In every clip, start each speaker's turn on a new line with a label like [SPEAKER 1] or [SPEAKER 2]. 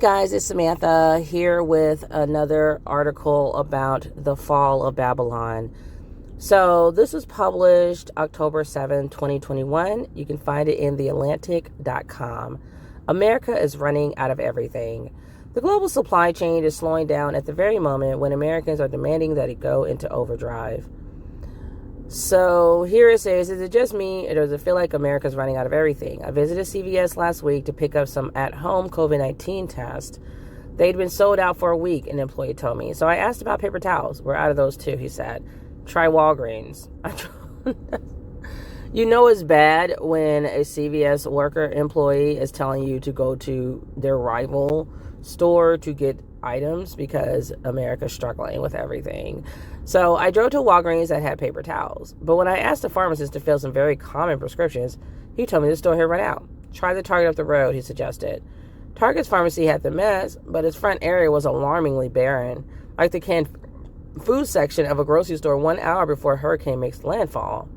[SPEAKER 1] guys, it's Samantha here with another article about the fall of Babylon. So this was published October 7, 2021. You can find it in theatlantic.com. America is running out of everything. The global supply chain is slowing down at the very moment when Americans are demanding that it go into overdrive. So here it says, is it just me or does it feel like America's running out of everything? I visited CVS last week to pick up some at-home COVID-19 tests. They'd been sold out for a week, an employee told me. So I asked about paper towels. We're out of those too, he said. Try Walgreens. You know it's bad when a CVS employee is telling you to go to their rival store to get items because America's struggling with everything. So I drove to Walgreens that had paper towels. But when I asked the pharmacist to fill some very common prescriptions, he told me the store had run out. Try the Target up the road, he suggested. Target's pharmacy had the mess, but its front area was alarmingly barren, like the canned food section of a grocery store 1 hour before a hurricane makes landfall.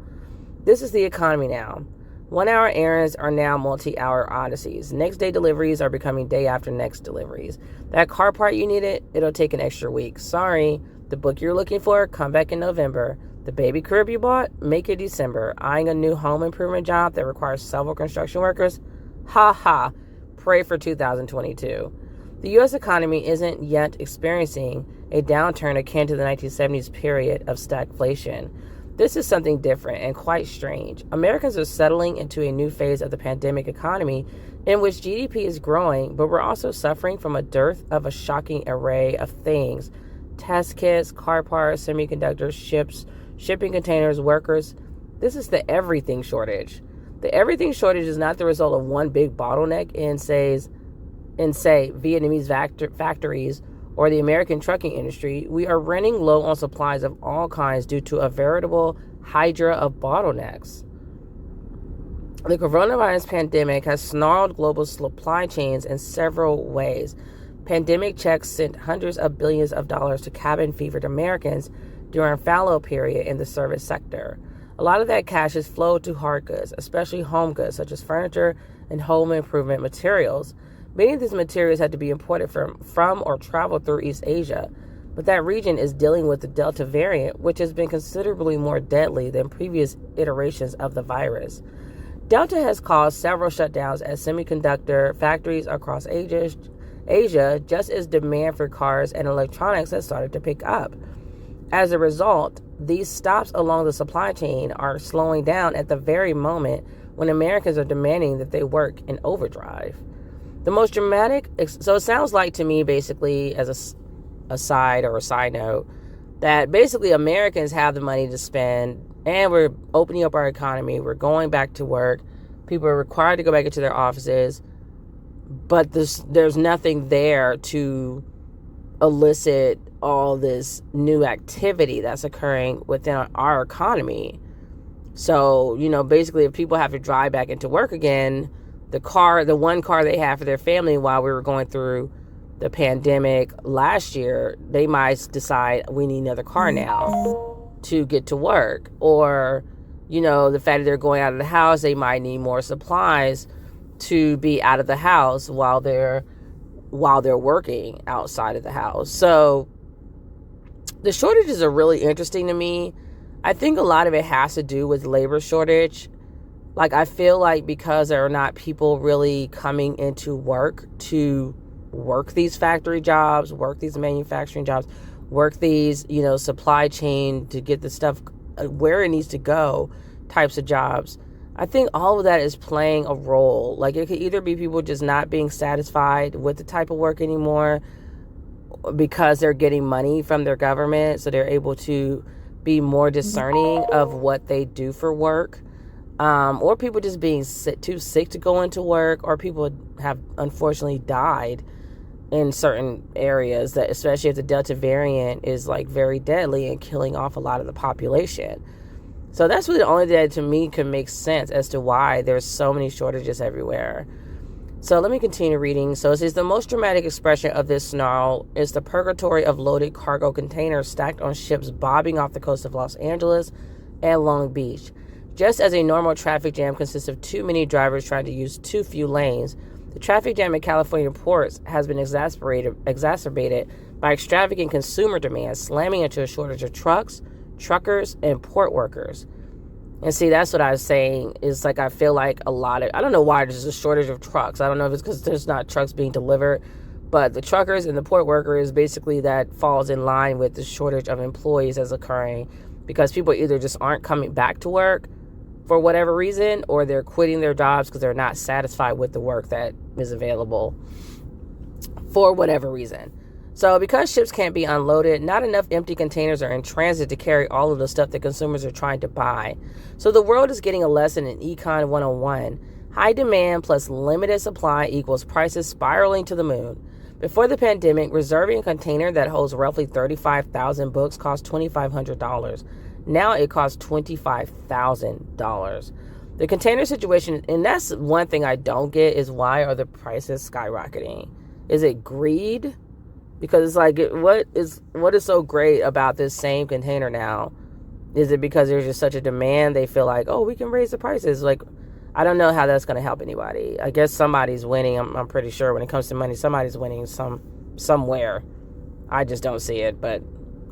[SPEAKER 1] This is the economy now. 1 hour errands are now multi-hour odysseys. Next day deliveries are becoming day after next deliveries. That car part you needed, it'll take an extra week. Sorry. The book you're looking for, come back in November. The baby crib you bought, make it December. Eyeing a new home improvement job that requires several construction workers? Ha ha. Pray for 2022. The U.S. economy isn't yet experiencing a downturn akin to the 1970s period of stagflation. This is something different and quite strange. Americans are settling into a new phase of the pandemic economy in which GDP is growing, but we're also suffering from a dearth of a shocking array of things. Test kits, car parts, semiconductors, shipping containers, workers. This is the everything shortage. The everything shortage is not the result of one big bottleneck in say, Vietnamese factories or the American trucking industry. We are running low on supplies of all kinds due to a veritable hydra of bottlenecks. The coronavirus pandemic has snarled global supply chains in several ways. Pandemic checks sent hundreds of billions of dollars to cabin-fevered Americans during a fallow period in the service sector. A lot of that cash has flowed to hard goods, especially home goods such as furniture and home improvement materials. Many of these materials had to be imported from or traveled through East Asia, but that region is dealing with the Delta variant, which has been considerably more deadly than previous iterations of the virus. Delta has caused several shutdowns at semiconductor factories across Asia, just as demand for cars and electronics has started to pick up. As a result, these stops along the supply chain are slowing down at the very moment when Americans are demanding that they work in overdrive. The most dramatic, so it sounds like to me basically as a side note, that basically Americans have the money to spend and we're opening up our economy. We're going back to work. People are required to go back into their offices. But there's nothing there to elicit all this new activity that's occurring within our economy. So, basically if people have to drive back into work again, the one car they have for their family while we were going through the pandemic last year, they might decide we need another car now to get to work. Or, the fact that they're going out of the house, they might need more supplies to be out of the house while they're working outside of the house. So the shortages are really interesting to me. I think a lot of it has to do with labor shortage. Like, I feel like because there are not people really coming into work to work these factory jobs, work these manufacturing jobs, work these, supply chain to get the stuff where it needs to go types of jobs. I think all of that is playing a role. Like, it could either be people just not being satisfied with the type of work anymore because they're getting money from their government, so they're able to be more discerning of what they do for work. Or people just being too sick to go into work, or people have unfortunately died in certain areas, that especially if the Delta variant is like very deadly and killing off a lot of the population. So that's really the only thing that to me can make sense as to why there's so many shortages everywhere. So let me continue reading. So it says the most dramatic expression of this snarl is the purgatory of loaded cargo containers stacked on ships bobbing off the coast of Los Angeles and Long Beach. Just as a normal traffic jam consists of too many drivers trying to use too few lanes, The traffic jam in California ports has been exacerbated by extravagant consumer demand, slamming into a shortage of trucks, truckers, and port workers. And see, that's what I was saying, is like I feel like I don't know why there's a shortage of trucks. I don't know if it's because there's not trucks being delivered, but the truckers and the port workers, basically that falls in line with the shortage of employees that's occurring because people either just aren't coming back to work for whatever reason, or they're quitting their jobs because they're not satisfied with the work that is available for whatever reason. So because ships can't be unloaded, not enough empty containers are in transit to carry all of the stuff that consumers are trying to buy. So the world is getting a lesson in Econ 101. High demand plus limited supply equals prices spiraling to the moon. Before the pandemic, reserving a container that holds roughly 35,000 books cost $2,500. Now it costs $25,000. The container situation, and that's one thing I don't get, is why are the prices skyrocketing? Is it greed? Because it's like, what is so great about this same container now? Is it because there's just such a demand? They feel like, oh, we can raise the prices. Like, I don't know how that's going to help anybody. I guess somebody's winning. I'm pretty sure when it comes to money, somebody's winning somewhere. I just don't see it, but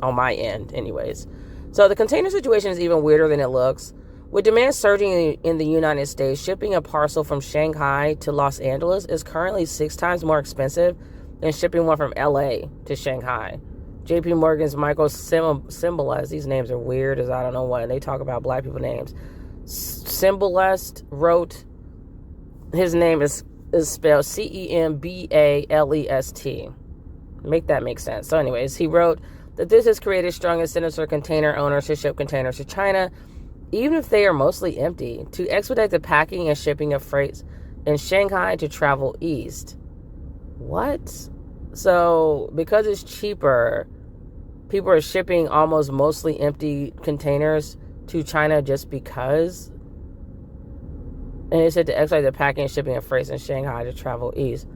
[SPEAKER 1] on my end, anyways. So the container situation is even weirder than it looks. With demand surging in the United States, shipping a parcel from Shanghai to Los Angeles is currently 6 times more expensive than shipping one from LA to Shanghai. JP Morgan's Michael Cymbalust, these names are weird as I don't know what, and they talk about black people names. Cymbalust wrote, his name is spelled Cembalest. Make that make sense. So anyways, he wrote that this has created strong incentives for container owners to ship containers to China, even if they are mostly empty, to expedite the packing and shipping of freights in Shanghai to travel east. What? So because it's cheaper, people are shipping almost mostly empty containers to China just because? And it said to expedite the packing and shipping of freights in Shanghai to travel east.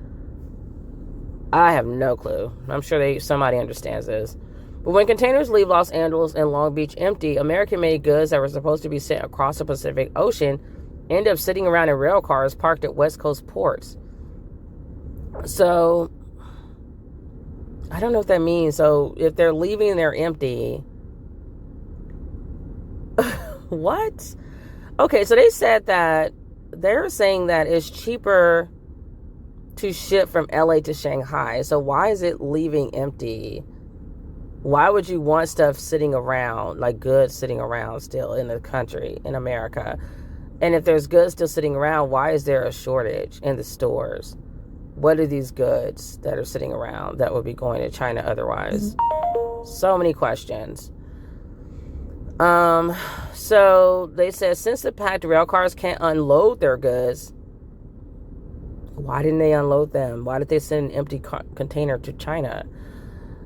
[SPEAKER 1] I have no clue. I'm sure somebody understands this. But when containers leave Los Angeles and Long Beach empty, American-made goods that were supposed to be sent across the Pacific Ocean end up sitting around in rail cars parked at West Coast ports. So, I don't know what that means. So, if they're leaving and they're empty, what? Okay, so they said that they're saying that it's cheaper to ship from LA to Shanghai. So, why is it leaving empty? Why would you want stuff sitting around, like goods sitting around still in the country, in America? And if there's goods still sitting around, why is there a shortage in the stores? What are these goods that are sitting around that would be going to China otherwise? So many questions. So they said since the packed rail cars can't unload their goods, why didn't they unload them? Why did they send an empty container to China?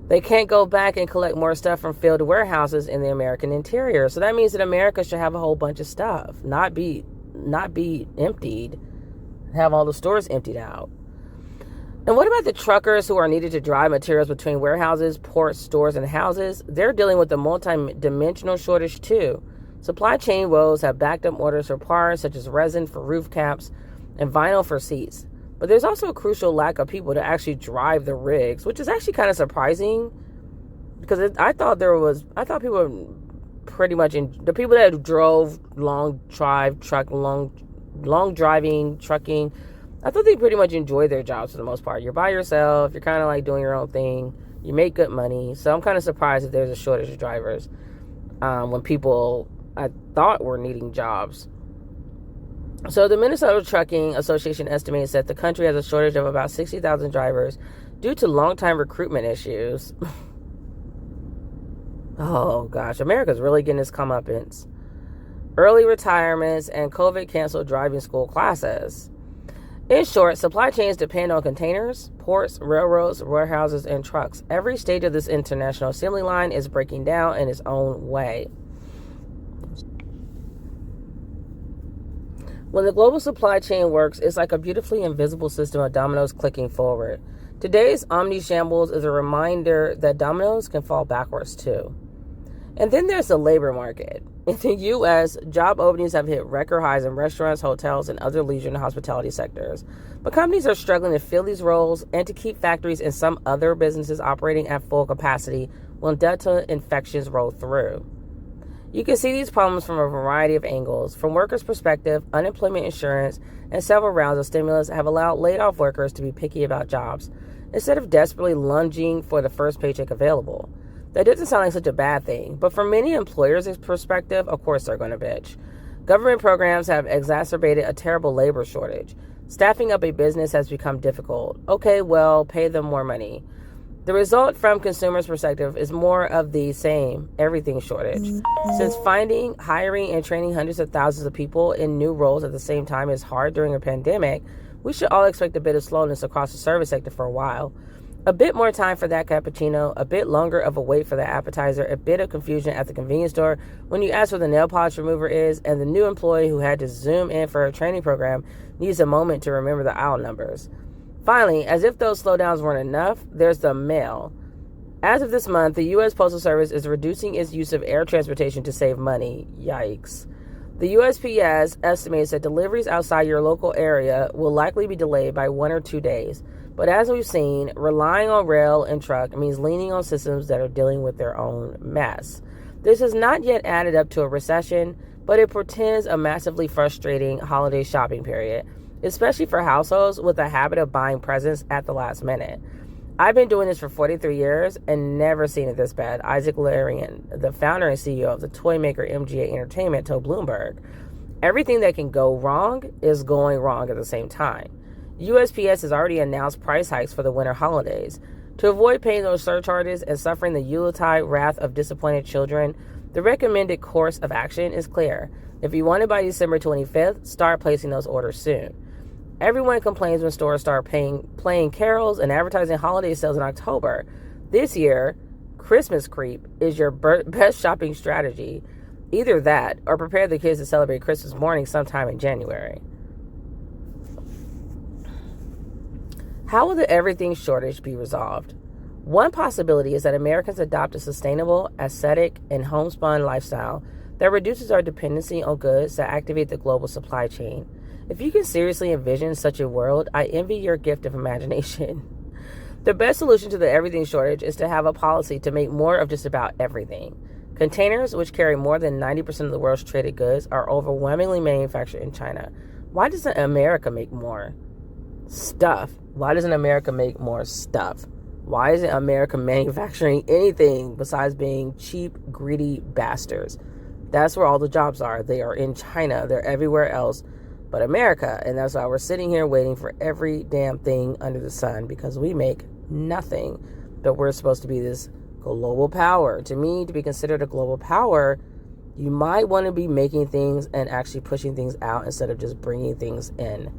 [SPEAKER 1] They can't go back and collect more stuff from filled warehouses in the American interior. So that means that America should have a whole bunch of stuff, not be emptied, have all the stores emptied out. And what about the truckers who are needed to drive materials between warehouses, ports, stores, and houses? They're dealing with a multi-dimensional shortage too. Supply chain woes have backed up orders for parts such as resin for roof caps and vinyl for seats. But there's also a crucial lack of people to actually drive the rigs, which is actually kind of surprising because I thought people were pretty much the people that drove long driving trucking. I thought they pretty much enjoy their jobs for the most part. You're by yourself. You're kind of like doing your own thing. You make good money. So I'm kind of surprised that there's a shortage of drivers when people I thought were needing jobs. So the Minnesota Trucking Association estimates that the country has a shortage of about 60,000 drivers due to long-time recruitment issues. Oh, gosh. America's really getting its comeuppance. Early retirements and COVID canceled driving school classes. In short, supply chains depend on containers, ports, railroads, warehouses, and trucks. Every stage of this international assembly line is breaking down in its own way. When the global supply chain works, it's like a beautifully invisible system of dominoes clicking forward. Today's omni-shambles is a reminder that dominoes can fall backwards too. And then there's the labor market. In the U.S., job openings have hit record highs in restaurants, hotels, and other leisure and hospitality sectors. But companies are struggling to fill these roles and to keep factories and some other businesses operating at full capacity when Delta infections roll through. You can see these problems from a variety of angles. From workers' perspective, unemployment insurance and several rounds of stimulus have allowed laid-off workers to be picky about jobs, instead of desperately lunging for the first paycheck available. That doesn't sound like such a bad thing, but from many employers' perspective, of course they're going to bitch. Government programs have exacerbated a terrible labor shortage. Staffing up a business has become difficult. Okay, well, pay them more money. The result from consumers' perspective is more of the same everything shortage. Since finding, hiring, and training hundreds of thousands of people in new roles at the same time is hard during a pandemic, we should all expect a bit of slowness across the service sector for a while. A bit more time for that cappuccino, a bit longer of a wait for the appetizer, a bit of confusion at the convenience store when you ask where the nail polish remover is, and the new employee who had to zoom in for a training program needs a moment to remember the aisle numbers. Finally, as if those slowdowns weren't enough, there's the mail. As of this month, the U.S. Postal Service is reducing its use of air transportation to save money. Yikes. The USPS estimates that deliveries outside your local area will likely be delayed by 1 or 2 days. But as we've seen, relying on rail and truck means leaning on systems that are dealing with their own mess. This has not yet added up to a recession, but it portends a massively frustrating holiday shopping period, especially for households with a habit of buying presents at the last minute. I've been doing this for 43 years and never seen it this bad. Isaac Larian, the founder and CEO of the toy maker MGA Entertainment, told Bloomberg, everything that can go wrong is going wrong at the same time. USPS has already announced price hikes for the winter holidays. To avoid paying those surcharges and suffering the Yuletide wrath of disappointed children, the recommended course of action is clear. If you want it by December 25th, start placing those orders soon. Everyone complains when stores start playing carols and advertising holiday sales in October. This year, Christmas creep is your best shopping strategy. Either that or prepare the kids to celebrate Christmas morning sometime in January. How will the everything shortage be resolved? One possibility is that Americans adopt a sustainable, aesthetic, and homespun lifestyle that reduces our dependency on goods that activate the global supply chain. If you can seriously envision such a world, I envy your gift of imagination. The best solution to the everything shortage is to have a policy to make more of just about everything. Containers, which carry more than 90% of the world's traded goods, are overwhelmingly manufactured in China. Why doesn't America make more stuff? Why doesn't America make more stuff? Why isn't America manufacturing anything besides being cheap, greedy bastards? That's where all the jobs are. They are in China. They're everywhere else but America. And that's why we're sitting here waiting for every damn thing under the sun, because we make nothing. But we're supposed to be this global power. To me, to be considered a global power, you might want to be making things and actually pushing things out instead of just bringing things in.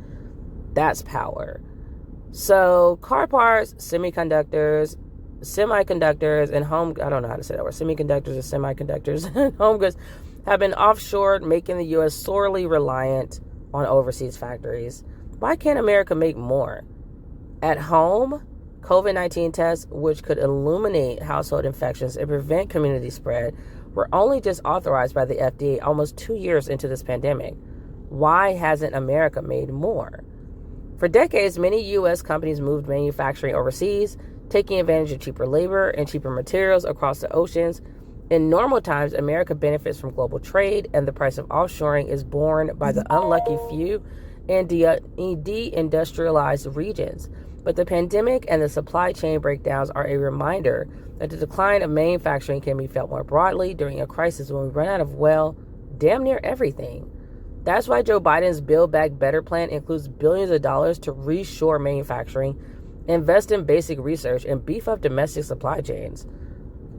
[SPEAKER 1] That's power. So car parts, semiconductors, and I don't know how to say that word, semiconductors or semiconductors and home goods have been offshored, making the U.S. sorely reliant on overseas factories. Why can't America make more? At home, COVID-19 tests, which could illuminate household infections and prevent community spread, were only just authorized by the FDA almost 2 years into this pandemic. Why hasn't America made more? For decades, many U.S. companies moved manufacturing overseas, taking advantage of cheaper labor and cheaper materials across the oceans. In normal times, America benefits from global trade, and the price of offshoring is borne by the unlucky few in deindustrialized regions. But the pandemic and the supply chain breakdowns are a reminder that the decline of manufacturing can be felt more broadly during a crisis when we run out of, well, damn near everything. That's why Joe Biden's Build Back Better plan includes billions of dollars to reshore manufacturing, invest in basic research, and beef up domestic supply chains.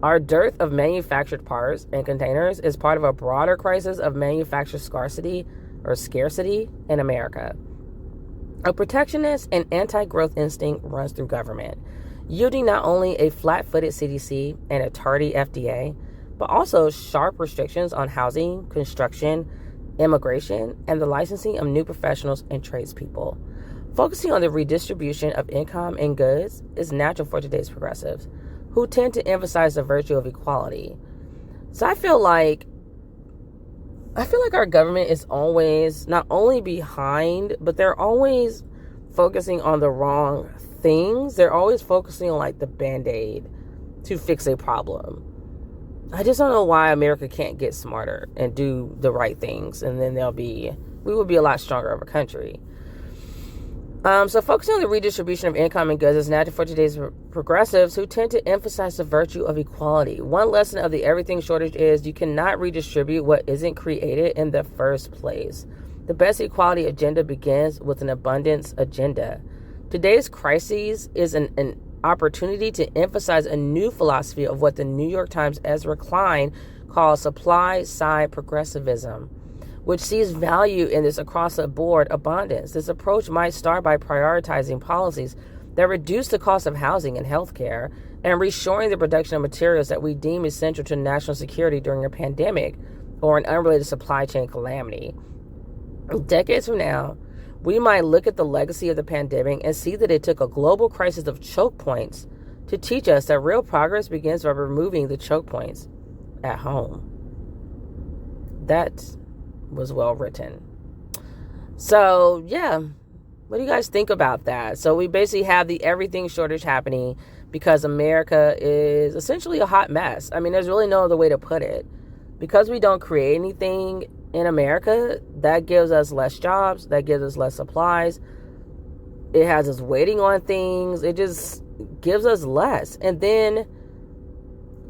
[SPEAKER 1] Our dearth of manufactured parts and containers is part of a broader crisis of manufactured scarcity in America. A protectionist and anti-growth instinct runs through government, yielding not only a flat-footed CDC and a tardy FDA, but also sharp restrictions on housing, construction, immigration, and the licensing of new professionals and tradespeople. Focusing on the redistribution of income and goods is natural for today's progressives, who tend to emphasize the virtue of equality. So I feel like our government is always not only behind, but they're always focusing on the wrong things. They're always focusing on like the band-aid to fix a problem. I just don't know why America can't get smarter and do the right things, and then we will be a lot stronger of a country. So focusing on the redistribution of income and goods is natural for today's progressives who tend to emphasize the virtue of equality. One lesson of the everything shortage is you cannot redistribute what isn't created in the first place. The best equality agenda begins with an abundance agenda. Today's crisis is an opportunity to emphasize a new philosophy of what the New York Times' Ezra Klein calls supply-side progressivism, which sees value in this across-the-board abundance. This approach might start by prioritizing policies that reduce the cost of housing and healthcare and reshoring the production of materials that we deem essential to national security during a pandemic or an unrelated supply chain calamity. Decades from now, we might look at the legacy of the pandemic and see that it took a global crisis of choke points to teach us that real progress begins by removing the choke points at home. That was well written. So, yeah, what do you guys think about that? So we basically have the everything shortage happening because America is essentially a hot mess. I mean, there's really no other way to put it. Because we don't create anything in America, that gives us less jobs, that gives us less supplies. It has us waiting on things. It just gives us less. And then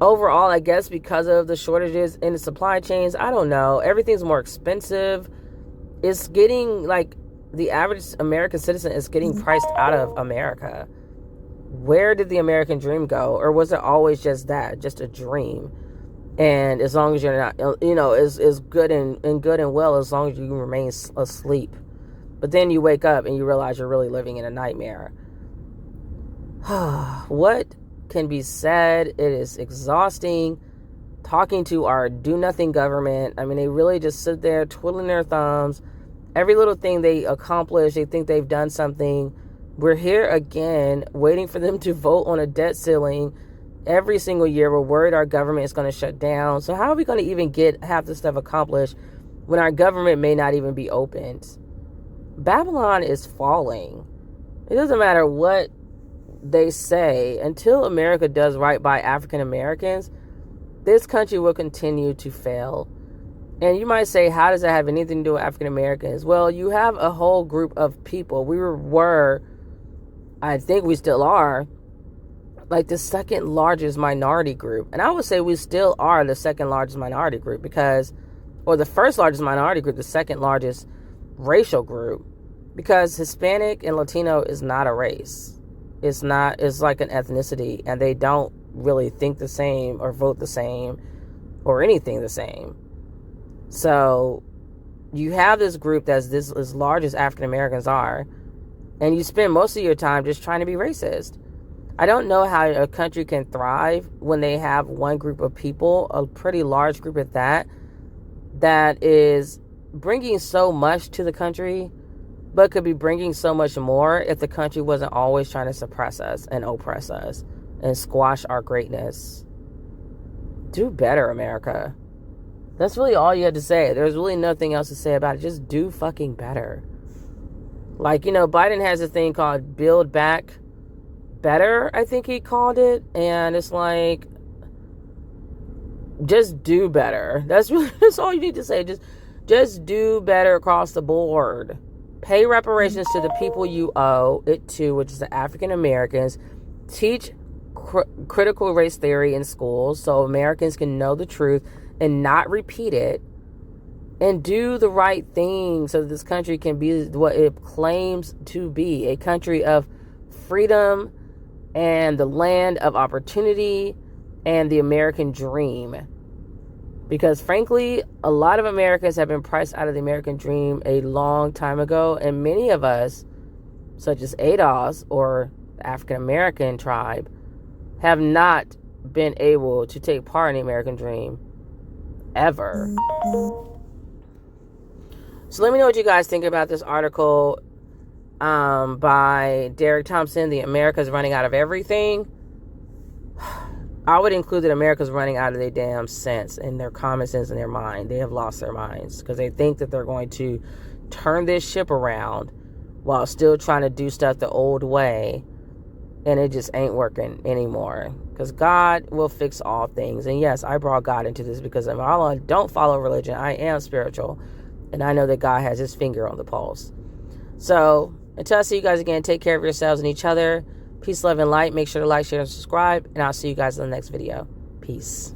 [SPEAKER 1] overall, I guess because of the shortages in the supply chains, I don't know, everything's more expensive. It's getting like the average American citizen is getting priced out of America. Where did the American dream go? Or was it always just that, just a dream? And as long as you're not, is good and good and well, as long as you remain asleep. But then you wake up and you realize you're really living in a nightmare. What can be said? It is exhausting talking to our do-nothing government. I mean, they really just sit there twiddling their thumbs. Every little thing they accomplish, they think they've done something. We're here again, waiting for them to vote on a debt ceiling. Every single year, we're worried our government is going to shut down. So how are we going to even get half this stuff accomplished when our government may not even be opened? Babylon is falling. It doesn't matter what they say. Until America does right by African Americans, this country will continue to fail. And you might say, how does that have anything to do with African Americans? Well, you have a whole group of people. We were, I think we still are, like the second largest minority group. And I would say we still are the second largest minority group or the first largest minority group, the second largest racial group, because Hispanic and Latino is not a race. It's like an ethnicity, and they don't really think the same or vote the same or anything the same. So you have this group that's as large as African Americans are, and you spend most of your time just trying to be racist. I don't know how a country can thrive when they have one group of people, a pretty large group at that is bringing so much to the country, but could be bringing so much more if the country wasn't always trying to suppress us and oppress us and squash our greatness. Do better, America. That's really all you had to say. There's really nothing else to say about it. Just do fucking better. Like, Biden has a thing called Build Back Better, I think he called it. And it's like, just do better. That's all you need to say. Just do better across the board. Pay reparations to the people you owe it to, which is the African Americans. Teach critical race theory in schools so Americans can know the truth and not repeat it. And do the right thing so that this country can be what it claims to be, a country of freedom and the land of opportunity and the American dream. Because frankly, a lot of Americans have been priced out of the American dream a long time ago, and many of us, such as ADOS or the African American tribe, have not been able to take part in the American dream ever. So let me know what you guys think about this article by Derek Thompson, The America's Running Out of Everything. I would include that America's running out of their damn sense and their common sense in their mind. They have lost their minds because they think that they're going to turn this ship around while still trying to do stuff the old way, and it just ain't working anymore. Because God will fix all things. And yes, I brought God into this because if I don't follow religion, I am spiritual, and I know that God has his finger on the pulse. So until I see you guys again, take care of yourselves and each other. Peace, love, and light. Make sure to like, share, and subscribe. And I'll see you guys in the next video. Peace.